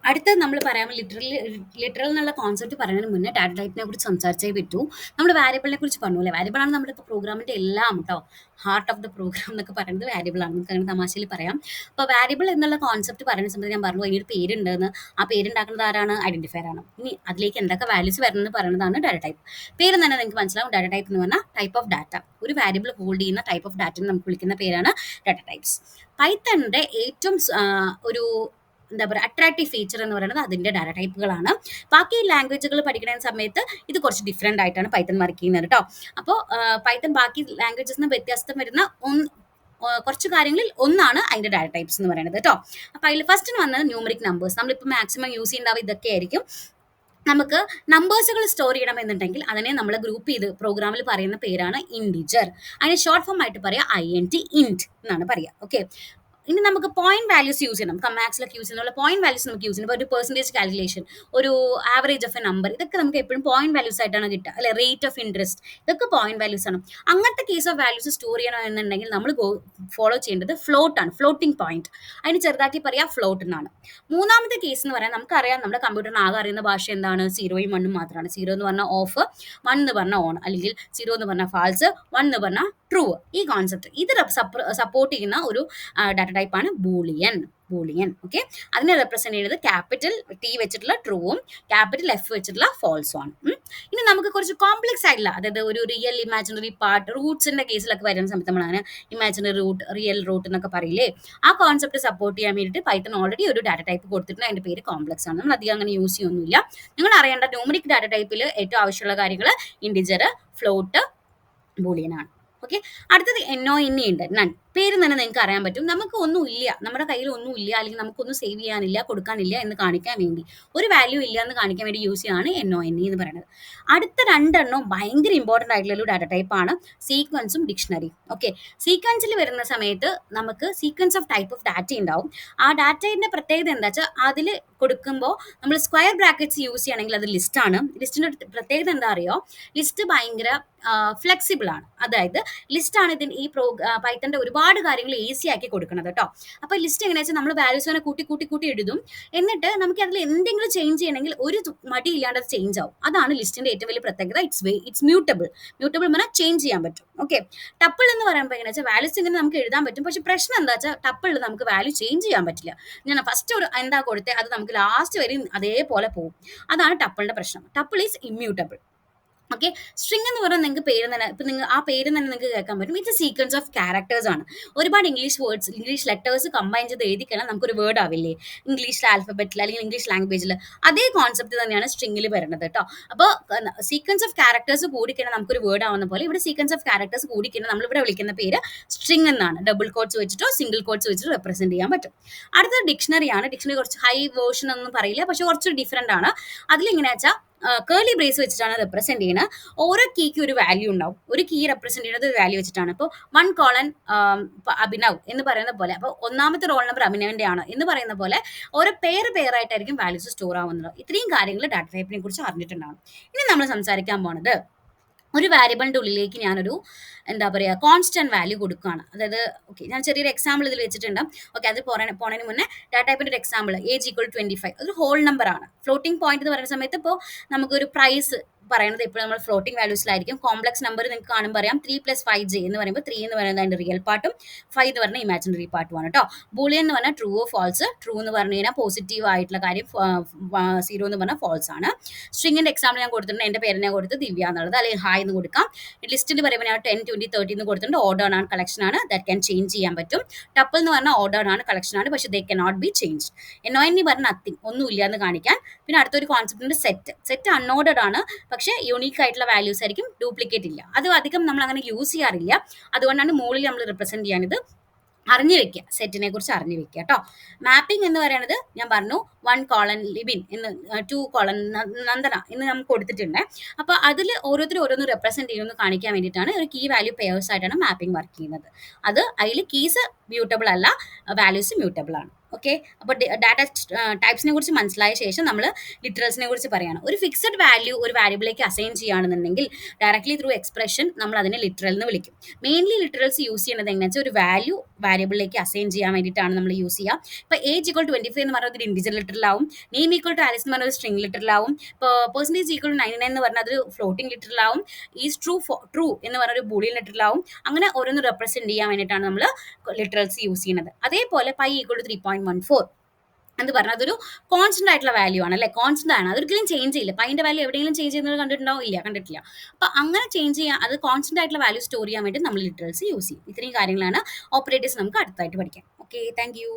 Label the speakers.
Speaker 1: അടുത്തത് നമ്മൾ പറയാൻ ലിറ്ററൽ എന്നുള്ള കോൺസെപ്റ്റ് പറയുന്നതിന് മുന്നേ ഡാറ്റ ടൈപ്പിനെ കുറിച്ച് സംസാരിച്ചേ പറ്റൂ. നമ്മൾ വാരിയബിളിനെ കുറിച്ച് പറഞ്ഞു അല്ലേ? വാരിയബിൾ ആണ് നമ്മുടെ പ്രോഗ്രാമിന്റെ എല്ലാം കേട്ടോ. ഹാർട്ട് ഓഫ് ദ പ്രോഗ്രാം എന്നൊക്കെ പറയുന്നത് വാരിയബിൾ ആണ്. നമുക്ക് അങ്ങനെ തമാശയിൽ പറയാം. അപ്പോൾ വാരിയബിൾ എന്നുള്ള കോൺസെപ്റ്റ് പറയുന്ന സമയത്ത് ഞാൻ പറഞ്ഞു അതിനൊരു പേരുണ്ടെന്ന്. ആ പേരുണ്ടാക്കുന്നത് ആരാണ്? ഐഡന്റിഫയർ ആണ്. ഇനി അതിലേക്ക് എന്തൊക്കെ വാല്യൂസ് വരുന്നത് പറയുന്നതാണ് ഡാറ്റ ടൈപ്പ്. പേര് തന്നെ നിങ്ങൾക്ക് മനസ്സിലാവും. ഡാറ്റ ടൈപ്പ് എന്ന് പറഞ്ഞാൽ ടൈപ്പ് ഓഫ് ഡാറ്റ. ഒരു വാരിയബിൾ ഹോൾഡ് ചെയ്യുന്ന ടൈപ്പ് ഓഫ് ഡാറ്റ നമുക്ക് വിളിക്കുന്ന പേരാണ് ഡാറ്റ ടൈപ്സ്. പൈത്തണിന്റെ ഏറ്റവും ഒരു എന്താ പറയുക അട്രാക്റ്റീവ് ഫീച്ചർ എന്ന് പറയുന്നത് അതിൻ്റെ ഡാറ്റ ടൈപ്പുകളാണ്. ബാക്കി ലാംഗ്വേജുകൾ പഠിക്കുന്ന സമയത്ത് ഇത് കുറച്ച് ഡിഫറെൻ്റ് ആയിട്ടാണ് പൈത്തൺ വർക്ക് ചെയ്യുന്നത് കേട്ടോ. അപ്പോൾ പൈത്തൺ ബാക്കി ലാംഗ്വേജസിന് വ്യത്യാസം വരുന്ന കുറച്ച് കാര്യങ്ങളിൽ ഒന്നാണ് അതിൻ്റെ ഡാറ്റ ടൈപ്സ് എന്ന് പറയുന്നത് കേട്ടോ. അപ്പോൾ അതിൽ ഫസ്റ്റ് വന്നത് ന്യൂമറിക് നമ്പേഴ്സ്. നമ്മളിപ്പോൾ മാക്സിമം യൂസ് ചെയ്യുന്നുണ്ടാവും ഇതൊക്കെ ആയിരിക്കും. നമുക്ക് നമ്പേഴ്സുകൾ സ്റ്റോർ ചെയ്യണമെന്നുണ്ടെങ്കിൽ അതിനെ നമ്മൾ ഗ്രൂപ്പ് ചെയ്ത് പ്രോഗ്രാമിൽ പറയുന്ന പേരാണ് ഇൻഡിജർ. അതിന് ഷോർട്ട് ഫോം ആയിട്ട് പറയാം INT ഇൻറ്റ് എന്നാണ് പറയുക. ഓക്കെ, ഇനി നമുക്ക് പോയിന്റ് വാല്യൂസ് യൂസ് ചെയ്യണം. കമാക്സിലൊക്കെ യൂസ് ചെയ്യുന്ന പോയിന്റ് വാല്യൂസ് നമുക്ക് യൂസ് ചെയ്യണം. ഒരു പെർസെൻറ്റേജ് കാൽക്കുലേഷൻ, ഒരു ആവറേജ് ഓഫ് എ നമ്പർ, ഇതൊക്കെ നമുക്ക് എപ്പോഴും പോയിന്റ് വാല്യൂസ് ആയിട്ടാണ് കിട്ടുക അല്ലെ? റേറ്റ് ഓഫ് ഇൻട്രസ്റ്റ്, ഇതൊക്കെ പോയിന്റ് വാല്യൂസ് ആണ്. അങ്ങനത്തെ കേസ് ഓഫ് വാല്യൂസ് സ്റ്റോർ ചെയ്യണം എന്നുണ്ടെങ്കിൽ നമ്മൾ ഫോളോ ചെയ്യേണ്ടത് ഫ്ലോട്ട് ആണ്, ഫ്ലോട്ടിംഗ് പോയിന്റ്. അതിന് ചെറുതാക്കി പറയാം ഫ്ലോട്ട് എന്നാണ്. മൂന്നാമത്തെ കേസ് എന്ന് പറയാൻ നമുക്കറിയാം നമ്മുടെ കമ്പ്യൂട്ടറിന് ആകെ അറിയുന്ന ഭാഷ എന്താണ്? 0യും 1ഉം മാത്രമാണ്. 0 എന്ന് പറഞ്ഞാൽ ഓഫ്, 1 എന്ന് പറഞ്ഞാൽ ഓൺ, അല്ലെങ്കിൽ 0 എന്ന് പറഞ്ഞാൽ ഫാൾസ്, 1 എന്ന് പറഞ്ഞാൽ ട്രൂ. ഈ കോൺസെപ്റ്റ് ഇത് സപ്പോർട്ട് ചെയ്യുന്ന ഒരു ഡാറ്റ ടൈപ്പാണ് ബൂളിയൻ. ഓക്കെ, അതിനെ റെപ്രസെന്റ് ചെയ്യുന്നത് ക്യാപിറ്റൽ T വെച്ചിട്ടുള്ള ട്രൂവും ക്യാപിറ്റൽ F വെച്ചിട്ടുള്ള ഫോൾസും ആണ്. ഇനി നമുക്ക് കുറച്ച് കോംപ്ലക്സ് ആയിട്ടുള്ള, അതായത് ഒരു റിയൽ ഇമാജിനറി പാർട്ട്, റൂട്ട്സിന്റെ കേസിലൊക്കെ വരുന്ന സമയത്ത് നമ്മളങ്ങനെ ഇമാജിനറി റൂട്ട്, റിയൽ റൂട്ട് എന്നൊക്കെ പറയില്ലേ, ആ കോൺസെപ്റ്റ് സപ്പോർട്ട് ചെയ്യാൻ വേണ്ടിയിട്ട് പൈത്തൺ ഓൾറെഡി ഒരു ഡാറ്റ ടൈപ്പ് കൊടുത്തിട്ടുണ്ട്. അതിന്റെ പേര് കോംപ്ലക്സ് ആണ്. നമ്മൾ അധികം അങ്ങനെ യൂസ് ചെയ്യൊന്നുമില്ല. നിങ്ങൾ അറിയേണ്ട ന്യൂമറിക് ഡാറ്റ ടൈപ്പിൽ ഏറ്റവും ആവശ്യമുള്ള കാര്യങ്ങൾ ഇൻഡിജർ, ഫ്ലോട്ട്, ബൂളിയൻ ആണ്. ഓക്കെ, അടുത്തത് NONE ഉണ്ട്. നൺ. പേര് തന്നെ നിങ്ങൾക്ക് അറിയാൻ പറ്റും. നമുക്ക് ഒന്നുമില്ല, നമ്മുടെ കയ്യിൽ ഒന്നുമില്ല, അല്ലെങ്കിൽ നമുക്കൊന്നും സേവ് ചെയ്യാനില്ല, കൊടുക്കാനില്ല എന്ന് കാണിക്കാൻ വേണ്ടി, ഒരു വാല്യൂ ഇല്ല എന്ന് കാണിക്കാൻ വേണ്ടി യൂസ് ചെയ്യാണ് NONE എന്ന് പറയുന്നത്. അടുത്ത രണ്ടെണ്ണം ഭയങ്കര ഇമ്പോർട്ടൻ്റ് ആയിട്ടുള്ള ഒരു ഡാറ്റ ടൈപ്പാണ് സീക്വൻസും ഡിക്ഷണറിയും. ഓക്കെ, സീക്വൻസിൽ വരുന്ന സമയത്ത് നമുക്ക് sequence of type of data ഉണ്ടാവും. ആ ഡാറ്റയുടെ പ്രത്യേകത എന്താ വെച്ചാൽ അതിൽ കൊടുക്കുമ്പോൾ നമ്മൾ സ്ക്വയർ ബ്രാക്കറ്റ്സ് യൂസ് ചെയ്യണമെങ്കിൽ അത് ലിസ്റ്റാണ്. ലിസ്റ്റിൻ്റെ പ്രത്യേകത എന്താ അറിയോ? ലിസ്റ്റ് ഭയങ്കര ഫ്ലെക്സിബിൾ ആണ്. അതായത് ലിസ്റ്റാണ് ഈ പൈത്തൻ്റെ ഒരുപാട് കാര്യങ്ങൾ ഈസി ആക്കി കൊടുക്കുന്നത് കേട്ടോ. അപ്പോൾ ലിസ്റ്റ് എങ്ങനെയാ വെച്ചാൽ നമ്മൾ വാല്യൂസിനെ കൂട്ടി എഴുതും. എന്നിട്ട് നമുക്ക് അതിൽ എന്തെങ്കിലും ചേഞ്ച് ചെയ്യണമെങ്കിൽ ഒരു മടി ഇല്ലാണ്ട് അത് ചേഞ്ച് ആവും. അതാണ് ലിസ്റ്റിന്റെ ഏറ്റവും വലിയ പ്രത്യേകത. ഇറ്റ്സ് മ്യൂട്ടബിൾ പറഞ്ഞാൽ ചേഞ്ച് ചെയ്യാൻ പറ്റും. ഓക്കെ, ടപ്പിൾ എന്ന് പറയുമ്പോൾ എങ്ങനെയാ വെച്ചാൽ വാല്യൂസ് ഇങ്ങനെ നമുക്ക് എഴുതാൻ പറ്റും. പക്ഷെ പ്രശ്നം എന്താ വെച്ചാൽ ടപ്പിളിൽ നമുക്ക് വാല്യൂ ചേഞ്ച് ചെയ്യാൻ പറ്റില്ല. ഞാൻ ഫസ്റ്റ് ഒരു എന്താ കൊടുത്തേ അത് നമുക്ക് ലാസ്റ്റ് വരെ അതേപോലെ പോകും. അതാണ് ടപ്പിളിന്റെ പ്രശ്നം. Tuple is immutable. Okay, string എന്ന് പറഞ്ഞാൽ നിങ്ങൾക്ക് പേര് തന്നെ, ഇപ്പം നിങ്ങൾ ആ പേര് തന്നെ നിങ്ങൾക്ക് കേൾക്കാൻ പറ്റും. It's A sequence of characters ആണ്. ഒരുപാട് English words, English letters combine ചെയ്ത് എഴുതി കഴിഞ്ഞാൽ നമുക്കൊരു വേർഡ് ആവില്ലേ ഇംഗ്ലീഷിൽ, ആൽഫബറ്റിൽ അല്ലെങ്കിൽ ഇംഗ്ലീഷ് ലാംഗ്വേജിൽ? അതേ കോൺസെപ്റ്റ് തന്നെയാണ് സ്ട്രിങ്ങിൽ വരുന്നത് കേട്ടോ. അപ്പോൾ സീക്വൻസ് ഓഫ് ക്യാരക്ടേഴ്സ് കൂടിക്കഴിഞ്ഞാൽ നമുക്കൊരു വേർഡ് ആവുന്ന പോലെ ഇവിടെ സീക്വൻസ് ഓഫ് ക്യാരക്ടേഴ്സ് കൂടിക്കഴിഞ്ഞാൽ നമ്മളിവിടെ വിളിക്കുന്ന പേര് സ്ട്രിങ് എന്നാണ്. ഡബിൾ കോട്ട്സ് വെച്ചിട്ടോ സിംഗിൾ കോട്ട്സ് വെച്ചിട്ടോ റെപ്രസെന്റ് ചെയ്യാൻ പറ്റും. അടുത്ത ഡിക്ഷണറിയാണ്. ഡിക്ഷണറി കുറച്ച് ഹൈ വേർഷൻ ഒന്നും പറയില്ല, പക്ഷെ കുറച്ച് ഡിഫറെന്റ് ആണ്. അതിലെങ്ങനെയാ വെച്ചാൽ കേർലി ബ്രേസ് വെച്ചിട്ടാണ് റെപ്രസെന്റ് ചെയ്യുന്നത്. ഓരോ കീക്ക് ഒരു വാല്യൂ ഉണ്ടാവും. ഒരു കീ റെപ്രസെന്റ് ചെയ്യുന്നത് ഒരു വാല്യൂ വെച്ചിട്ടാണ്. ഇപ്പോൾ 1 അഭിനവ് എന്ന് പറയുന്ന പോലെ, അപ്പോൾ ഒന്നാമത്തെ റോൾ നമ്പർ അഭിനവിന്റെ ആണ് എന്ന് പറയുന്ന പോലെ ഓരോ പേരായിട്ടായിരിക്കും വാല്യൂസ് സ്റ്റോർ ആവുന്നത്. ഇത്രയും കാര്യങ്ങൾ ഡാറ്റ ടൈപ്പിനെ കുറിച്ച് അറിഞ്ഞിട്ടുണ്ടാവും. ഇനി നമ്മൾ സംസാരിക്കാൻ പോണത് ഒരു വാരിയബിളിൻ്റെ ഉള്ളിലേക്ക് ഞാനൊരു എന്താ പറയുക കോൺസ്റ്റന്റ് വാല്യൂ കൊടുക്കുകയാണ്. അതായത് ഓക്കെ, ഞാൻ ചെറിയൊരു എക്സാമ്പിൾ ഇതിൽ വെച്ചിട്ടുണ്ട്. ഓക്കെ, അത് പോണതിന് മുന്നേ ഡാറ്റ ടൈപ്പിൻ്റെ ഒരു എക്സാമ്പിൾ ഏജ് ഈക്വൽ 25 അതൊരു ഹോൾ നമ്പർ ആണ്. ഫ്ലോട്ടിംഗ് പോയിന്റ് എന്ന് പറയുന്ന സമയത്ത് ഇപ്പോൾ നമുക്കൊരു പ്രൈസ് പറയുന്നത് എപ്പോഴും നമ്മൾ ഫ്ലോട്ടിംഗ് വാല്യൂസിലായിരിക്കും. കോംപ്ലക്സ് നമ്പർ നിങ്ങൾക്ക് കാണുമ്പോൾ അറിയാം. 3 + 5j എന്ന് പറയുമ്പോൾ 3 എന്ന് പറയുന്നത് അതിൻ്റെ റിയൽ പാർട്ടും 5 എന്ന് പറഞ്ഞാൽ ഇമാജിനറി പാർട്ടുമാണ് കേട്ടോ. ബൂളിയൻ എന്ന് പറഞ്ഞാൽ ട്രൂ ഓ ഫാൾസ്. ട്രൂ എന്ന് പറഞ്ഞു കഴിഞ്ഞാൽ പോസിറ്റീവ് ആയിട്ടുള്ള കാര്യം, 0 എന്ന് പറഞ്ഞാൽ ഫാൾസ് ആണ്. സ്ട്രിങ്ങിൻ്റെ എക്സാമ്പിൾ ഞാൻ കൊടുത്തിട്ടുണ്ട്. എൻ്റെ പേരിനെ കൊടുത്ത് ദിവ്യ എന്നുള്ളത്, അല്ലെങ്കിൽ ഹായ് എന്ന് കൊടുക്കാം. ലിസ്റ്റിൽ പറയുമ്പോൾ ഞാൻ 10, 20, 30 എന്ന് കൊടുത്തിട്ടുണ്ട്. ഓർഡർ ആണ്, കളക്ഷൻ ആണ്. ദാറ്റ് ക്യാൻ ചേഞ്ച് ചെയ്യാൻ പറ്റും. ടപ്പിൾ എന്ന് പറഞ്ഞാൽ ഓർഡർ ആണ്, കളക്ഷൻ ആണ്, പക്ഷേ they cannot be change. NONE പറഞ്ഞാൽ നത്തിങ്, ഒന്നുമില്ല എന്ന് കാണിക്കാൻ. പിന്നെ അടുത്തൊരു കോൺസെപ്റ്റ് ഉണ്ട് സെറ്റ് അൺഓർഡർഡ് ആണ്, പക്ഷേ യൂണീക്ക് ആയിട്ടുള്ള വാല്യൂസ് ആയിരിക്കും, ഡ്യൂപ്ലിക്കേറ്റ് ഇല്ല. അത് അധികം നമ്മൾ അങ്ങനെ യൂസ് ചെയ്യാറില്ല. അതുകൊണ്ടാണ് മുകളിൽ നമ്മൾ റെപ്രസെന്റ് ചെയ്യാനത് അറിഞ്ഞു വെക്കുക, സെറ്റിനെ കുറിച്ച് അറിഞ്ഞു വെക്കുക കേട്ടോ. മാപ്പിംഗ് എന്ന് പറയുന്നത് ഞാൻ പറഞ്ഞു 1 കോളൻ ലിബിൻ എന്ന്, 2 കോളൻ നന്ദന എന്ന് നമുക്ക് കൊടുത്തിട്ടുണ്ട്. അപ്പോൾ അതിൽ ഓരോന്ന് റെപ്രസെന്റ് ചെയ്യുമെന്ന് കാണിക്കാൻ വേണ്ടിയിട്ടാണ് ഒരു കീ വാല്യൂ പെയേഴ്സ് ആയിട്ടാണ് മാപ്പിംഗ് വർക്ക് ചെയ്യുന്നത്. അതിൽ കീസ് മ്യൂട്ടബിൾ അല്ല, വാല്യൂസ് മ്യൂട്ടബിൾ ആണ്. ഓക്കെ. അപ്പോൾ ഡാറ്റ ടൈപ്സിനെ കുറിച്ച് മനസ്സിലായ ശേഷം നമ്മൾ ലിറ്ററൽസിനെ കുറിച്ച് പറയാണ്. ഒരു ഫിക്സഡ് വാല്യൂ ഒരു വാരിയബിളിലേക്ക് അസൈൻ ചെയ്യുകയാണെന്നുണ്ടെങ്കിൽ ഡയറക്ട്ലി ത്രൂ എക്സ്പ്രഷൻ നമ്മൾ അതിനെ ലിറ്ററൽ എന്ന് വിളിക്കും. മെയിൻലി ലിറ്ററൽസ് യൂസ് ചെയ്യുന്നത് എങ്ങനെയാണെന്ന് വെച്ചാൽ ഒരു വാല്യൂ വാരിയബിളിലേക്ക് അസൈൻ ചെയ്യാൻ വേണ്ടിയിട്ടാണ് നമ്മൾ യൂസ് ചെയ്യുക. ഇപ്പോൾ ഏജ് ഈക്വൽ 25 എന്ന് പറഞ്ഞാൽ ഒരു ഇൻഡിജർ ലിറ്ററിലാവും. നെയിം ഈക്വൽ ടു ആലിസ് എന്ന് പറഞ്ഞ ഒരു സ്ട്രിംഗ് ലിറ്ററിലാവും. ഇപ്പോൾ പെർസെൻറ്റേജ് ഈക്വൽ ടു 99 എന്ന് പറഞ്ഞാൽ അതൊരു ഫ്ലോട്ടിംഗ് ലിറ്ററിലാവും. ഈസ് ട്രൂ എന്ന് പറഞ്ഞ ഒരു ബൂളിയൻ ലിറ്ററിലാവും. അങ്ങനെ ഓരോന്ന് റെപ്രസെന്റ് ചെയ്യാൻ വേണ്ടിയിട്ടാണ് നമ്മൾ ലിറ്ററൽസ് യൂസ് ചെയ്യുന്നത്. അതേപോലെ പൈ ഈക്വൽ ടു 3.14 എന്ന് പറഞ്ഞാൽ അതൊരു കോൺസ്റ്റന്റ് ആയിട്ടുള്ള വാല്യൂ ആണ്, അല്ലെ? കോൺസ്റ്റന്റ് ആണ്, അതൊരിക്കലും ചേഞ്ച് ചെയ്യില്ല. പൈൻ്റെ വാല്യൂ എവിടെയെങ്കിലും ചേഞ്ച് ചെയ്യുന്നത് കണ്ടിട്ടുണ്ടാവും? ഇല്ല, കണ്ടിട്ടില്ല. അപ്പൊ അങ്ങനെ ചേഞ്ച് ചെയ്യാൻ, അത് കോൺസ്റ്റന്റ് ആയിട്ടുള്ള വാല്യൂ സ്റ്റോർ ചെയ്യാൻ വേണ്ടി നമ്മൾ ലിറ്ററൽസ് യൂസ് ചെയ്യും. ഇത്രയും കാര്യങ്ങളാണ് ഓപ്പറേറ്റേഴ്സ് നമുക്ക് അടുത്തായിട്ട് പഠിക്കാം. Okay, thank you.